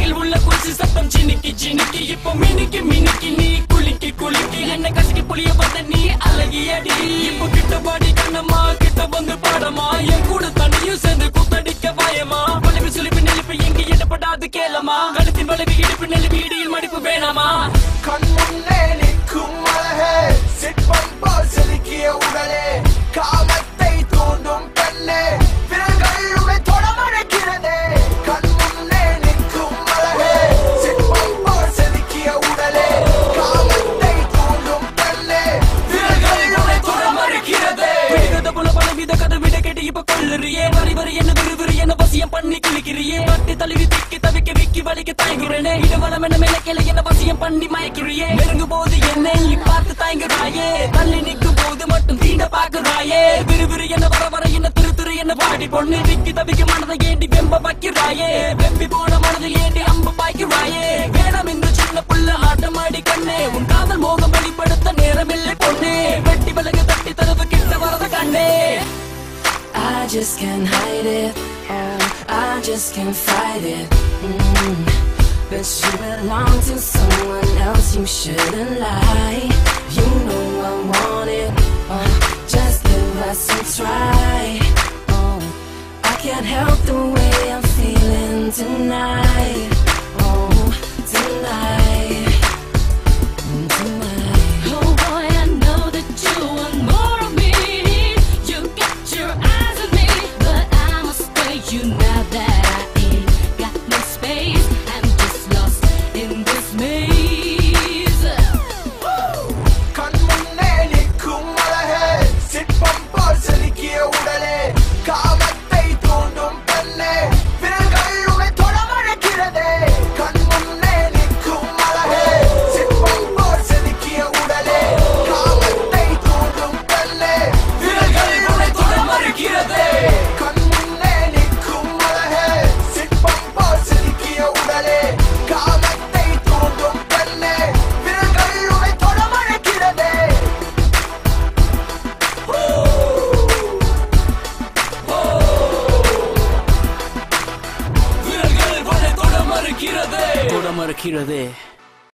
தலையில் உள்ள குச்சி சத்தம் சினிக்கி சினிக்கி இப்போ மினிக்கி மினிக்கி நீ குளிக்கி குளிக்கி என்ன கசக்கி புளிய வந்த நீ அழகியடி இப்போ கிட்ட பாடி கண்ணம்மா கிட்ட வந்து பாடமா என் கூட தண்ணியும் சேர்ந்து கூத்தடிக்க பயமா வலிவு சுலிப்பு நெளிப்பு எங்க இடப்படாது கேளமா கழுத்தின் வலிவு இடுப்பு நெளிவு இடியில் மடிப்பு வேணாமா கண் முன்னே நிற்கும் அழகே சிற்பம் போல் செதுக்கிய உடலே காமத்தை தூண்டும் பெண்ணே விரல்கள் உன்னை தொடமழைக்கிறதே கண் முன்னே நிற்கும் அழகே சிற்பம் போல் செதுக்கிய உடலே காமத்தை தூண்டும் பெண்ணே விரல்கள் உன்னை தொடமழைக்கிறதே விடுகத போல பலவித கதை விட கேட்டு இப்ப கொள்ளுறியே வரி வரி என்ன விறுவிறு என்ன வசியம் பண்ணி கிழிக்கிறியே பட்டி தழுவி திக்கி தவிக்க விக்கி வலிக்க தயங்குறேனே இடவளம் என்ன மேலக்கிளை என்ன வசியம் பண்ணி மயக்கிறியே நெருங்கும் போது என்னை நீ பார்த்து தயங்குறாயே தள்ளி நிற்கும் போது மட்டும் தீண்ட பாக்குறாயே விறுவிறு என்ன வர வர என்ன திரு திரு என்ன பாடி பொண்ணு விக்கி தவிக்க மனதை ஏண்டி வெம்ப வைக்கிறாயே வெம்பி போன மனதில் ஏண்டி அம்பு பாய்க்கிறாயே வேணாம் இந்த சின்ன புள்ள ஆட்டம் ஆடி கண்ணே உன் காதல் மோகம் வெளிப்படுத்த நேரமில்லை பொண்ணே வெட்டி விலகு தட்டி தரவு கிட்ட வரத கண்ணே I just can't hide it, oh, I just can't fight it. But you belong to someone else, you shouldn't lie. You know I want it, oh, just give us a try. Oh, I can't help the way I'm feeling tonight. Oh, tonight, tonight. Oh boy, I know that you want more of me. You got your eyes on me, but I must stay you now that I ain't got no space. I'm just lost in this maze. கண் முன்னே நிற்கும் அழகே சிற்பம் போல் செதுக்கிய உடலே காமத்தை தூண்டும் பெண்ணே விரல்கள் உன்னை தொடமழைக்கிறதே கண் முன்னே நிற்கும் அழகே சிற்பம் போல் செதுக்கிய உடலே காமத்தை தூண்டும் பெண்ணே விரல்கள் உன்னை தொடமழைக்கிறதே கண் முன்னே நிற்கும் அழகே சிற்பம் போல் செதுக்கிய உடலே காமத்தை தூண்டும் பெண்ணே விரல்கள் உன்னை தொடமழைக்கிறதே விரல்கள் வரை தொட மறுக்கிறதே